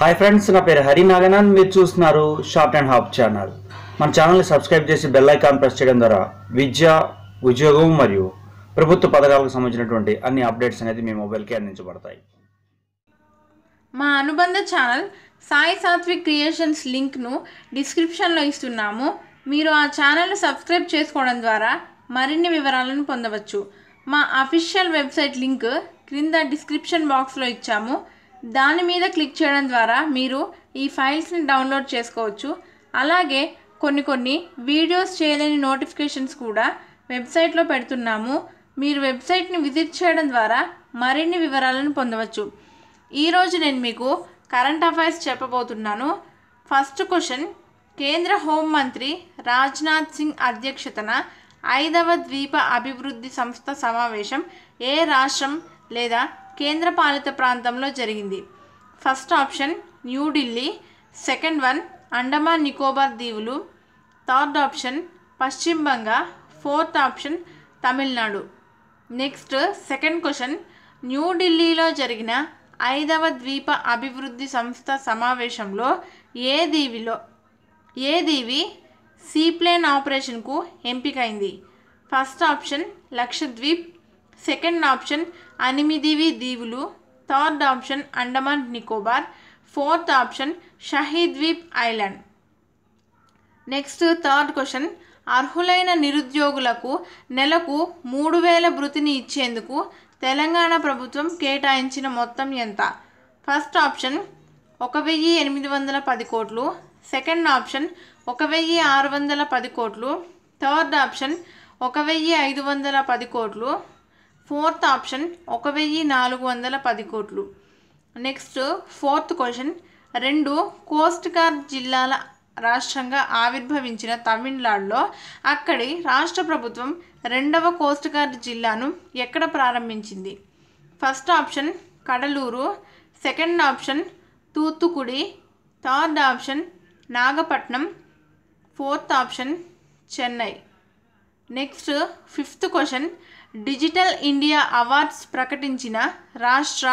Hi friends, నా పేరు హరి నాగనాథ్. మీరు చూస్తున్నారు షార్ట్ అండ్ హాప్ ఛానల్. మన ఛానల్ని సబ్స్క్రైబ్ చేసి బెల్ ఐకాన్ ప్రెస్ చేయడం ద్వారా విద్య, ఉద్యోగం మరియు ప్రభుత్వ పథకాలకు సంబంధించినటువంటి అన్ని అప్డేట్స్ అనేది మీ మొబైల్కి అందించబడతాయి. మా అనుబంధ ఛానల్ సాయి సాత్విక్ క్రియేషన్స్ లింక్ను డిస్క్రిప్షన్లో ఇస్తున్నాము. మీరు ఆ ఛానల్ను సబ్స్క్రైబ్ చేసుకోవడం ద్వారా మరిన్ని వివరాలను పొందవచ్చు. మా అఫీషియల్ వెబ్సైట్ లింక్ క్రింద డిస్క్రిప్షన్ బాక్స్లో ఇచ్చాము. దాని మీద క్లిక్ చేయడం ద్వారా మీరు ఈ ఫైల్స్ని డౌన్లోడ్ చేసుకోవచ్చు. అలాగే కొన్ని వీడియోస్ చేయలేని నోటిఫికేషన్స్ కూడా వెబ్సైట్లో పెడుతున్నాము. మీరు వెబ్సైట్ని విజిట్ చేయడం ద్వారా మరిన్ని వివరాలను పొందవచ్చు. ఈరోజు నేను మీకు కరెంట్ అఫైర్స్ చెప్పబోతున్నాను. ఫస్ట్ క్వశ్చన్, కేంద్ర హోంమంత్రి రాజ్నాథ్ సింగ్ అధ్యక్షతన 5వ ద్వీప అభివృద్ధి సంస్థ సమావేశం ఏ రాష్ట్రం లేదా కేంద్రపాలిత ప్రాంతంలో జరిగింది? First option New Delhi, second one Andaman Nicobar దీవులు, third option Paschim Banga, fourth option Tamil Nadu. Next second question, న్యూఢిల్లీలో జరిగిన 5వ ద్వీప అభివృద్ధి సంస్థ సమావేశంలో ఏ దీవి సీప్లేన్ ఆపరేషన్కు ఎంపికైంది? First option Lakshadweep, second option Aminidivi దీవులు, third option Andaman Nicobar, fourth option Shaheed Dweep island. Next third question, అర్హులైన నిరుద్యోగులకు నెలకు 3000 భృతిని ఇచ్చేందుకు తెలంగాణ ప్రభుత్వం కేటాయించిన మొత్తం ఎంత? ఫస్ట్ ఆప్షన్ 1810 కోట్లు, సెకండ్ ఆప్షన్ 1610 కోట్లు, థర్డ్ ఆప్షన్ 1510 కోట్లు, ఫోర్త్ ఆప్షన్ 1410 కోట్లు. Next fourth question, 2 coast guard జిల్లాల రాష్ట్రంగా ఆవిర్భవించిన తమిళనాడులో అక్కడి రాష్ట్ర ప్రభుత్వం 2వ కోస్ట్ గార్డ్ జిల్లాను ఎక్కడ ప్రారంభించింది? First option Cuddalore, second option Thoothukudi, third option Nagapattinam, fourth option Chennai. Next fifth question, digital India awards ప్రకటించిన రాష్ట్ర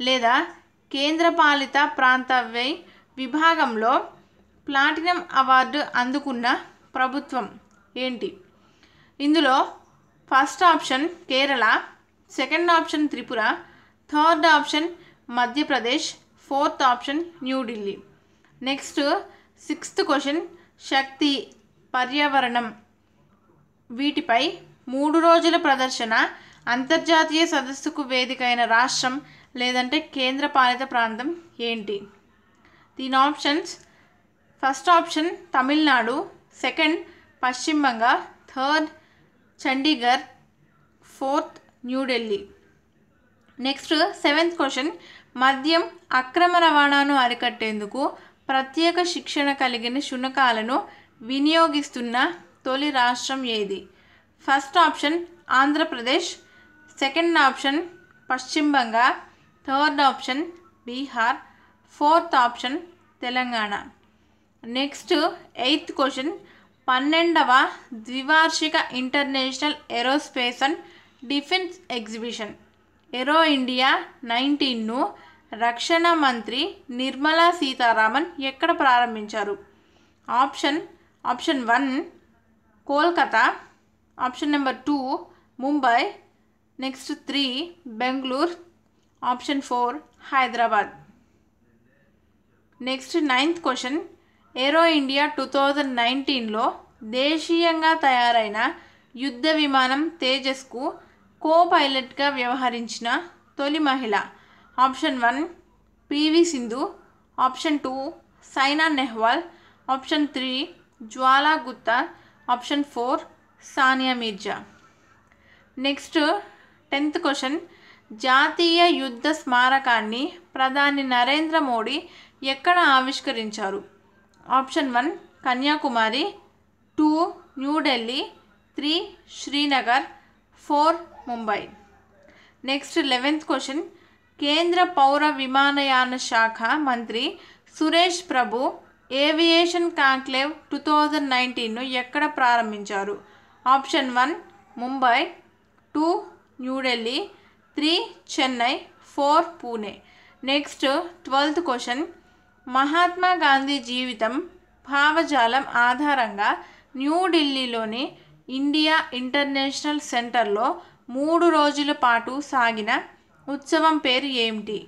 లేదా కేంద్రపాలిత ప్రాంతవ్యయ విభాగంలో ప్లాటినం అవార్డు అందుకున్న ప్రభుత్వం ఏంటి? ఇందులో first option Kerala, second option Tripura, third option Madhya Pradesh, fourth option New Delhi. Next sixth question, శక్తి, పర్యావరణం వీటిపై 3 రోజుల ప్రదర్శన అంతర్జాతీయ సదస్సుకు వేదికైన రాష్ట్రం లేదంటే కేంద్రపాలిత ప్రాంతం ఏంటి? దీని options first option Tamil Nadu, second Paschim Banga, third Chandigarh, fourth New Delhi. Next seventh question, మద్యం అక్రమ రవాణాను అరికట్టేందుకు ప్రత్యేక శిక్షణ కలిగిన శునకాలను వినియోగిస్తున్న తొలి రాష్ట్రం ఏది? First option Andhra Pradesh, second option Paschim Banga, third option Bihar, fourth option Telangana. Next eighth question, 12వ ద్వివార్షిక international aerospace and defence exhibition aero India 19ను రక్షణ మంత్రి నిర్మలా సీతారామన్ ఎక్కడ ప్రారంభించారు? Option 1 Kolkata, option number 2 Mumbai, next 3 Bengaluru, option 4 Hyderabad. Next ninth question, aero India 2019లో దేశీయంగా తయారైన యుద్ధ విమానం తేజస్కు కో పైలట్గా వ్యవహరించిన తొలి మహిళ? Option 1 PV Sindhu, option 2 Saina Nehwal, option 3 Jwala Gutta, option 4 Sania Mirza. Next 10th question, జాతీయ యుద్ధ స్మారకాన్ని ప్రధాని నరేంద్ర మోడీ ఎక్కడ ఆవిష్కరించారు? Option 1 Kanyakumari, 2 New Delhi, 3 Srinagar, 4 Mumbai. Next 11th question, కేంద్ర పౌర విమానయాన శాఖ మంత్రి సురేష్ ప్రభు ఏవియేషన్ కాంక్లేవ్ 2019ను ఎక్కడ ప్రారంభించారు? Option 1 Mumbai, 2 New Delhi, 3 Chennai, 4 Pune. Next 12th question, Mahatma Gandhi జీవితం భావజాలం ఆధారంగా న్యూఢిల్లీలోని ఇండియా ఇంటర్నేషనల్ సెంటర్లో 3 రోజుల పాటు సాగిన ఉత్సవం పేరు ఏమిటి?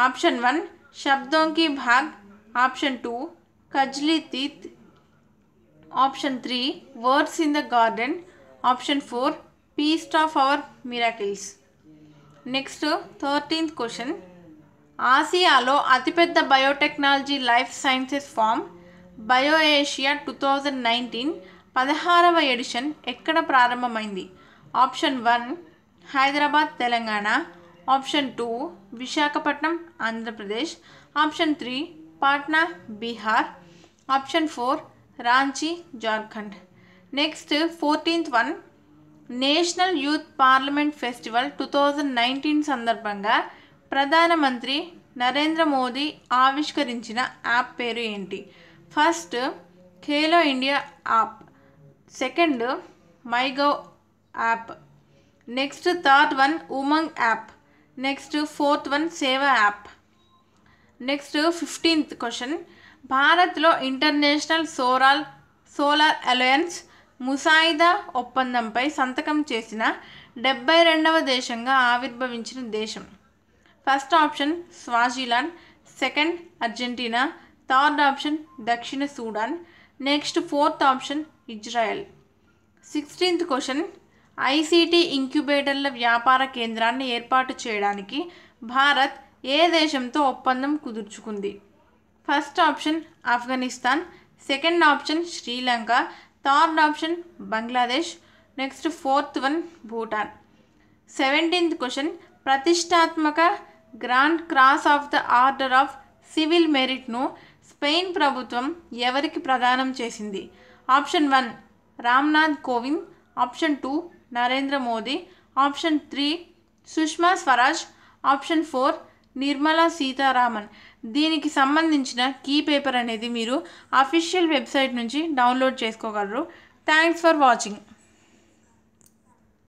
ఆప్షన్ 1 శబ్దోं की भाग, option 2 Kajli Teej, option 3 words in the garden, option 4 feast of our miracles. Next 13th question. ఆసియాలో అతిపెద్ద biotechnology life sciences forum bio Asia 2019 16వ ఎడిషన్ ఎక్కడ ప్రారంభమైంది? Option 1 Hyderabad Telangana, option 2 Visakhapatnam Andhra Pradesh, option 3 Patna Bihar, option 4 Ranchi Jharkhand. Next 14th one. National youth parliament festival 2019 సందర్భంగా ప్రధానమంత్రి నరేంద్ర మోదీ ఆవిష్కరించిన app పేరు ఏంటి? First Khelo India app, second MyGov app, next third one Umang app, next fourth one Seva app. Next 15th question. భారత్లో international solar alliance ముసాయిదా ఒప్పందంపై సంతకం చేసిన 72వ దేశంగా ఆవిర్భవించిన దేశం? First option Swaziland, second Argentina, third option దక్షిణ Sudan, next fourth option Israel. 16th question. ICT ఇంక్యుబేటర్ల వ్యాపార కేంద్రాన్ని ఏర్పాటు చేయడానికి భారత్ ఏ దేశంతో ఒప్పందం కుదుర్చుకుంది? First option Afghanistan, second option Sri Lanka, third option Bangladesh, next fourth one Bhutan. 17th question. ప్రతిష్టాత్మక grand cross of the order of civil మెరిట్ను స్పెయిన్ ప్రభుత్వం ఎవరికి ప్రదానం చేసింది? Option 1 Ramnath Kovind, option 2 Narendra Modi, option 3 Sushma Swaraj, option 4 Nirmala Sitharaman. దీనికి సంబంధించిన కీ పేపర్ అనేది మీరు అఫీషియల్ వెబ్సైట్ నుంచి డౌన్లోడ్ చేసుకోగలరు. Thanks for watching.